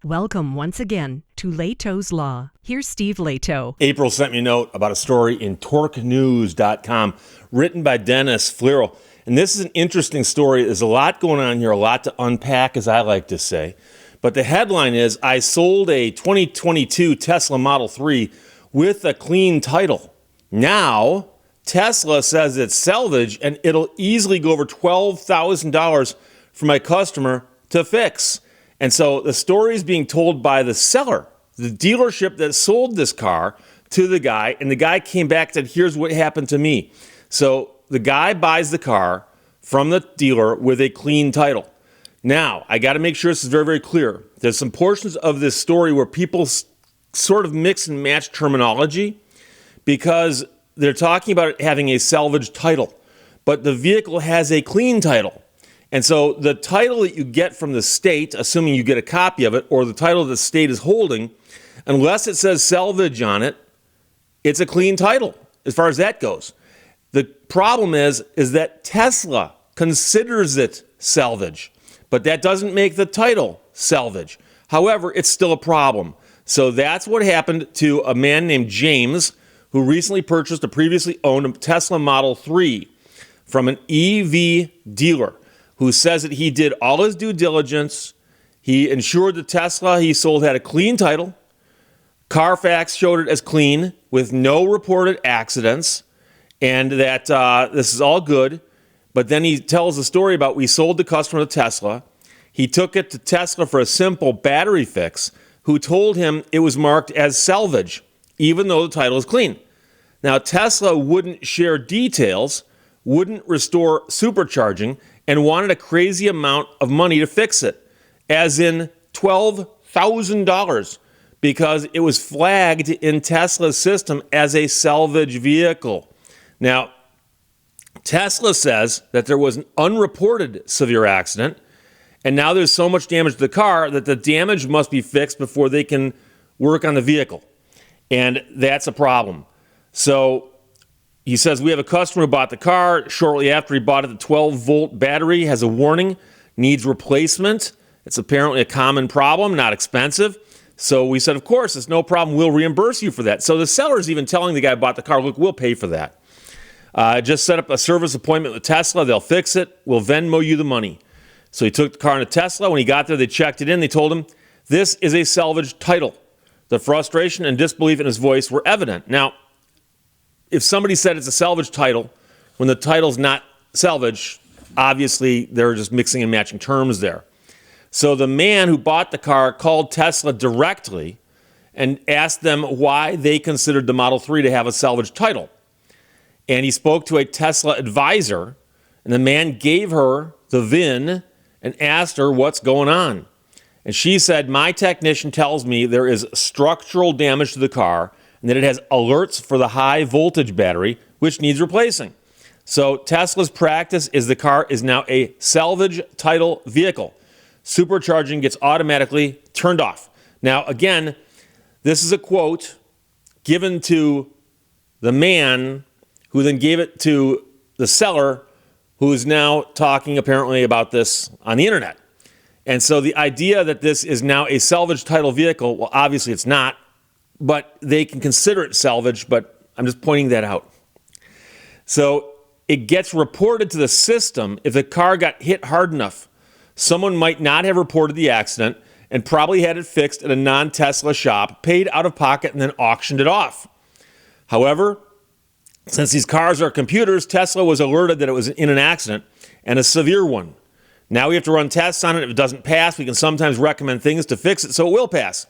Welcome once again to Lehto's Law. Here's Steve Lehto. April sent me a note about a story in torquenews.com written by Dennis Flero. And this is an interesting story. There's a lot going on here, a lot to unpack, as I like to say. But the headline is, I sold a 2022 Tesla Model 3 with a clean title. Now, Tesla says it's salvage and it'll easily go over $12,000 for my customer to fix. And so the story is being told by the seller, the dealership that sold this car to the guy, and the guy came back and said, here's what happened to me. So the guy buys the car from the dealer with a clean title. Now, I got to make sure this is very, very clear. There's some portions of this story where people sort of mix and match terminology because they're talking about it having a salvage title, but the vehicle has a clean title. And so the title that you get from the state, assuming you get a copy of it, or the title the state is holding, unless it says salvage on it, it's a clean title as far as that goes. The problem is that Tesla considers it salvage, but that doesn't make the title salvage. However, it's still a problem. So that's what happened to a man named James, who recently purchased a previously owned Tesla Model 3 from an EV dealer, who says that he did all his due diligence. He ensured the Tesla he sold had a clean title. Carfax showed it as clean with no reported accidents, and that this is all good. But then he tells the story about we sold the customer the Tesla. He took it to Tesla for a simple battery fix, who told him it was marked as salvage, even though the title is clean. Now, Tesla wouldn't share details, wouldn't restore supercharging, and wanted a crazy amount of money to fix it, as in $12,000, because it was flagged in Tesla's system as a salvage vehicle. Now, Tesla says that there was an unreported severe accident, and now there's so much damage to the car that the damage must be fixed before they can work on the vehicle. And that's a problem. So he says, we have a customer who bought the car. Shortly after he bought it, the 12-volt battery has a warning, needs replacement. It's apparently a common problem, not expensive. So we said, of course, it's no problem. We'll reimburse you for that. So the seller's even telling the guy who bought the car, look, we'll pay for that. Just set up a service appointment with Tesla. They'll fix it. We'll Venmo you the money. So he took the car into Tesla. When he got there, they checked it in. They told him, this is a salvage title. The frustration and disbelief in his voice were evident. Now, if somebody said it's a salvage title, when the title's not salvage, obviously they're just mixing and matching terms there. So the man who bought the car called Tesla directly and asked them why they considered the Model 3 to have a salvage title. And he spoke to a Tesla advisor, and the man gave her the VIN and asked her what's going on. And she said, my technician tells me there is structural damage to the car, and that it has alerts for the high voltage battery, which needs replacing. So Tesla's practice is the car is now a salvage title vehicle. Supercharging gets automatically turned off. Now, again, this is a quote given to the man who then gave it to the seller, who is now talking apparently about this on the internet. And so the idea that this is now a salvage title vehicle, well, obviously it's not, but they can consider it salvage, but I'm just pointing that out. So it gets reported to the system if the car got hit hard enough. Someone might not have reported the accident and probably had it fixed at a non-Tesla shop, paid out of pocket, and then auctioned it off. However, since these cars are computers, Tesla was alerted that it was in an accident, and a severe one. Now we have to run tests on it. If it doesn't pass, we can sometimes recommend things to fix it so it will pass.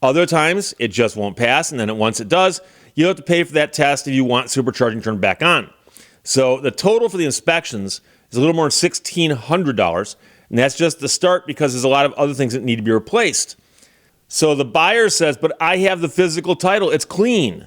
Other times, it just won't pass, and then once it does, you'll have to pay for that test if you want supercharging turned back on. So the total for the inspections is a little more than $1,600, and that's just the start because there's a lot of other things that need to be replaced. So the buyer says, but I have the physical title. It's clean.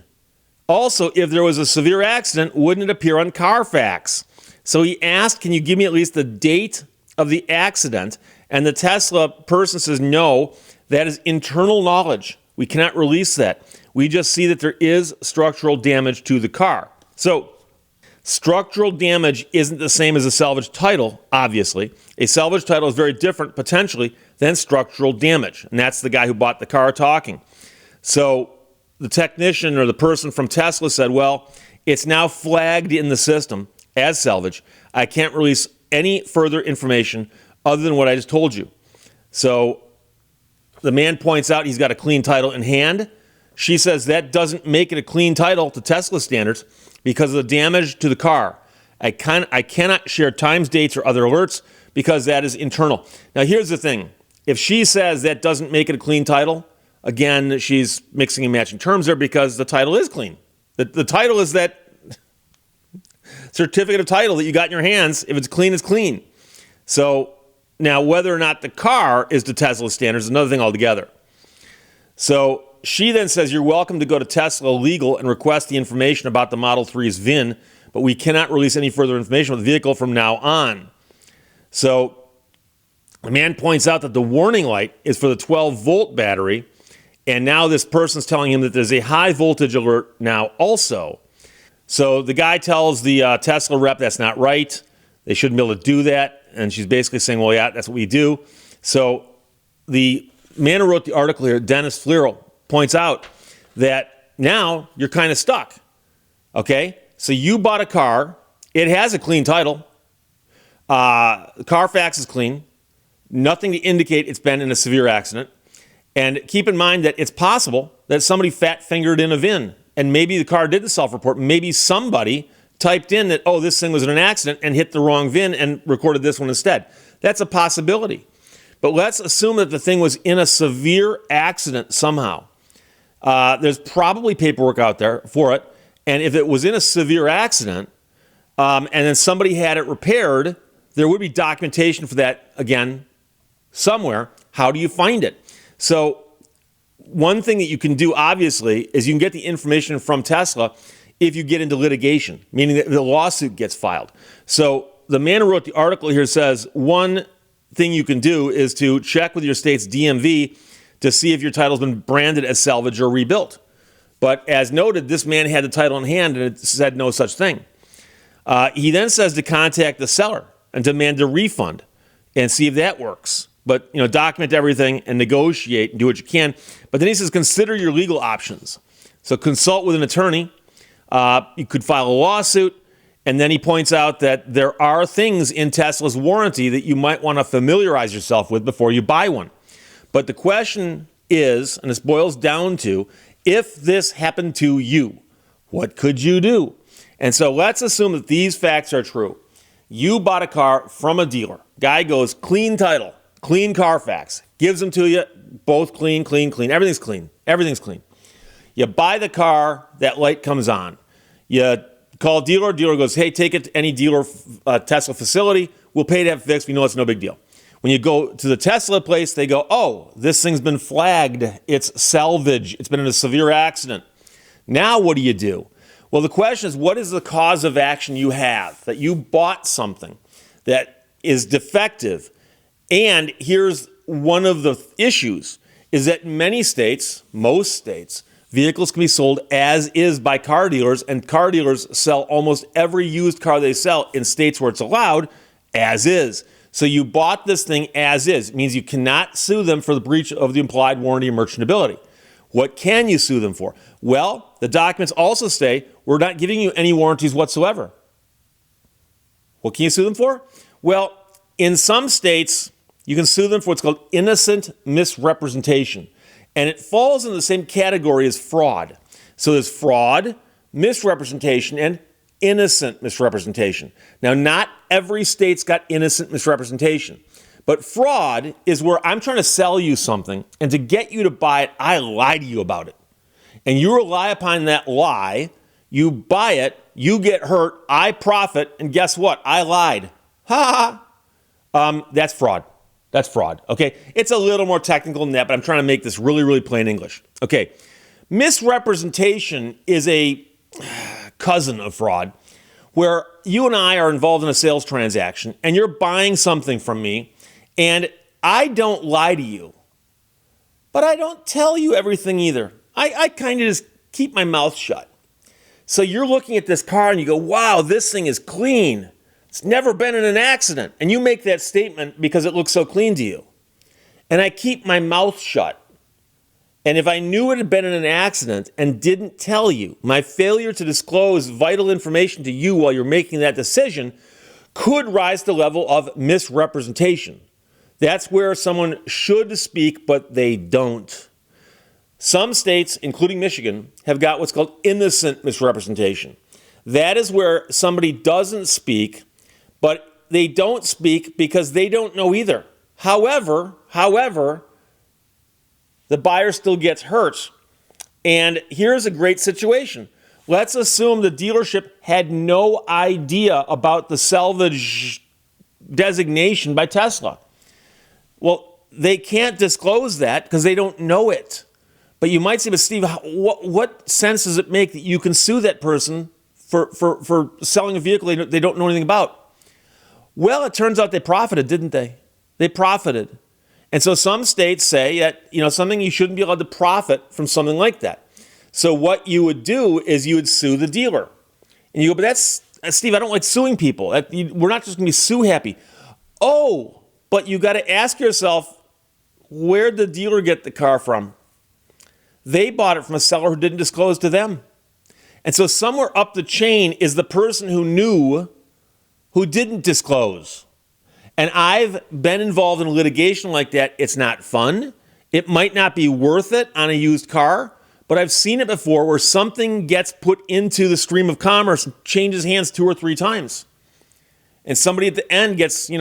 Also, if there was a severe accident, wouldn't it appear on Carfax? So he asked, can you give me at least the date of the accident? And the Tesla person says, no, that is internal knowledge. We cannot release that. We just see that there is structural damage to the car. So Structural damage isn't the same as a salvage title, obviously. A salvage title is very different, potentially, than structural damage. And that's the guy who bought the car talking. So the technician or the person from Tesla said, well, it's now flagged in the system as salvage. I can't release any further information other than what I just told you. So the man points out he's got a clean title in hand. She says that doesn't make it a clean title to Tesla standards because of the damage to the car. I cannot share times, dates, or other alerts because that is internal. Now, here's the thing. If she says that doesn't make it a clean title, again, she's mixing and matching terms there because the title is clean. The title is that certificate of title that you got in your hands. If it's clean, it's clean. So now whether or not the car is to Tesla standards is another thing altogether. So she then says, you're welcome to go to Tesla Legal and request the information about the Model 3's VIN, but we cannot release any further information about the vehicle from now on. So the man points out that the warning light is for the 12-volt battery, and now this person's telling him that there's a high voltage alert now also. So the guy tells the Tesla rep that's not right. They shouldn't be able to do that. And she's basically saying, well, yeah, that's what we do. So the man who wrote the article here, Dennis Fleerl, points out that now you're kind of stuck. Okay? So you bought a car. It has a clean title. Carfax is clean. Nothing to indicate it's been in a severe accident. And keep in mind that it's possible that somebody fat-fingered in a VIN, and maybe the car didn't self-report. Maybe somebody typed in that, oh, this thing was in an accident and hit the wrong VIN and recorded this one instead. That's a possibility. But let's assume that the thing was in a severe accident somehow. There's probably paperwork out there for it. And if it was in a severe accident and then somebody had it repaired, there would be documentation for that, again, somewhere. How do you find it? So one thing that you can do, obviously, is you can get the information from Tesla if you get into litigation, meaning that the lawsuit gets filed. So the man who wrote the article here says one thing you can do is to check with your state's DMV to see if your title's been branded as salvage or rebuilt. But as noted, this man had the title in hand and it said no such thing. He then says to contact the seller and demand a refund and see if that works. But, document everything and negotiate and do what you can. But then he says, consider your legal options. So consult with an attorney. You could file a lawsuit. And then he points out that there are things in Tesla's warranty that you might want to familiarize yourself with before you buy one. But the question is, and this boils down to, if this happened to you, what could you do? And so let's assume that these facts are true. You bought a car from a dealer. Guy goes, clean title, clean Carfax, gives them to you, both clean, clean, clean. Everything's clean. Everything's clean. You buy the car, that light comes on. You call dealer goes, hey, take it to any dealer Tesla facility. We'll pay to have it fixed. We know it's no big deal. When you go to the Tesla place, they go, oh, this thing's been flagged. It's salvage. It's been in a severe accident. Now what do you do? Well, the question is, what is the cause of action you have? That you bought something that is defective. And here's one of the issues, is that in many states, most states, vehicles can be sold as is by car dealers, and car dealers sell almost every used car they sell in states where it's allowed as is. So you bought this thing as is. It means you cannot sue them for the breach of the implied warranty of merchantability. What can you sue them for? Well, the documents also say we're not giving you any warranties whatsoever. What can you sue them for? Well, in some states, you can sue them for what's called innocent misrepresentation. And it falls in the same category as fraud. So there's fraud, misrepresentation, and innocent misrepresentation. Now, not every state's got innocent misrepresentation. But fraud is where I'm trying to sell you something, and to get you to buy it, I lie to you about it. And you rely upon that lie, you buy it, you get hurt, I profit, and guess what? I lied. Ha ha. That's fraud. That's fraud, okay? It's a little more technical than that, but I'm trying to make this really, really plain English. Okay, misrepresentation is a cousin of fraud, where you and I are involved in a sales transaction, and you're buying something from me, and I don't lie to you, but I don't tell you everything either. I kind of just keep my mouth shut. So you're looking at this car and you go, wow, this thing is clean. It's never been in an accident. And you make that statement because it looks so clean to you. And I keep my mouth shut. And if I knew it had been in an accident and didn't tell you, my failure to disclose vital information to you while you're making that decision could rise to the level of misrepresentation. That's where someone should speak, but they don't. Some states, including Michigan, have got what's called innocent misrepresentation. That is where somebody doesn't speak, but they don't speak because they don't know either. However, the buyer still gets hurt. And here's a great situation. Let's assume the dealership had no idea about the salvage designation by Tesla. Well, they can't disclose that because they don't know it. But you might say, but Steve, what sense does it make that you can sue that person for selling a vehicle they don't know anything about? Well, it turns out they profited, didn't they? They profited. And so some states say that, something you shouldn't be allowed to profit from something like that. So what you would do is you would sue the dealer. And you go, but Steve, I don't like suing people. We're not just going to be sue happy. Oh, but you got to ask yourself, where'd the dealer get the car from? They bought it from a seller who didn't disclose to them. And so somewhere up the chain is the person who knew who didn't disclose. And I've been involved in litigation like that. It's not fun. It might not be worth it on a used car, but I've seen it before where something gets put into the stream of commerce and changes hands 2 or 3 times. And somebody at the end gets,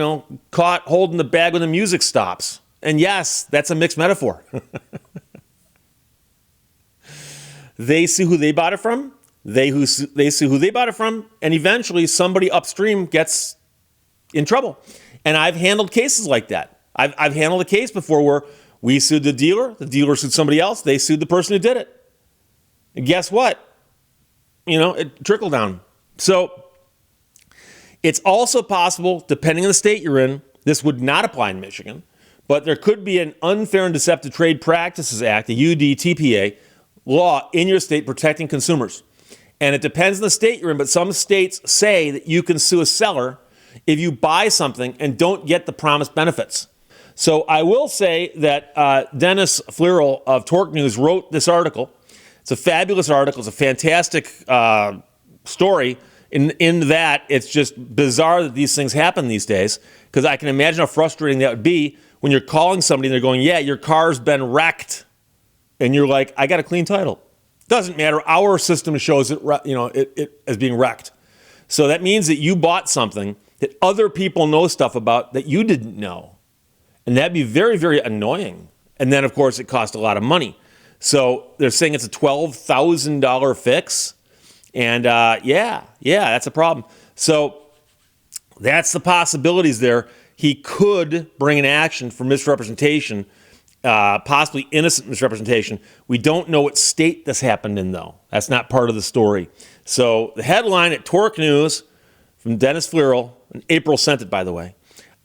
caught holding the bag when the music stops. And yes, that's a mixed metaphor. They see who they bought it from, they see who they bought it from, and eventually somebody upstream gets in trouble. And I've handled cases like that. I've handled a case before where we sued the dealer sued somebody else, they sued the person who did it. And guess what? It trickled down. So it's also possible, depending on the state you're in, this would not apply in Michigan, but there could be an Unfair and Deceptive Trade Practices Act, the UDTPA, law in your state protecting consumers. And it depends on the state you're in, but some states say that you can sue a seller if you buy something and don't get the promised benefits. So I will say that Dennis Flierl of Torque News wrote this article. It's a fabulous article. It's a fantastic story in that it's just bizarre that these things happen these days, because I can imagine how frustrating that would be when you're calling somebody and they're going, yeah, your car's been wrecked. And you're like, I got a clean title. Doesn't matter. Our system shows it as being wrecked. So that means that you bought something that other people know stuff about that you didn't know. And that'd be very, very annoying. And then, of course, it costs a lot of money. So they're saying it's a $12,000 fix. And yeah, that's a problem. So that's the possibilities there. He could bring an action for misrepresentation, possibly innocent misrepresentation. We don't know what state this happened in, though. That's not part of the story. So the headline at Torque News from Dennis Flierl, and April sent it, by the way.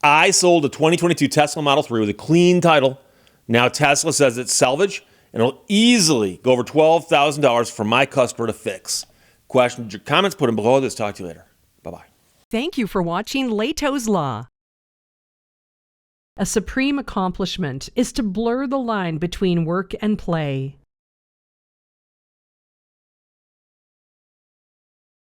I sold a 2022 Tesla Model 3 with a clean title. Now Tesla says it's salvage, and it'll easily go over $12,000 for my customer to fix. Questions or comments, put them below. Let's talk to you later. Bye-bye. Thank you for watching Lehto's Law. A supreme accomplishment is to blur the line between work and play.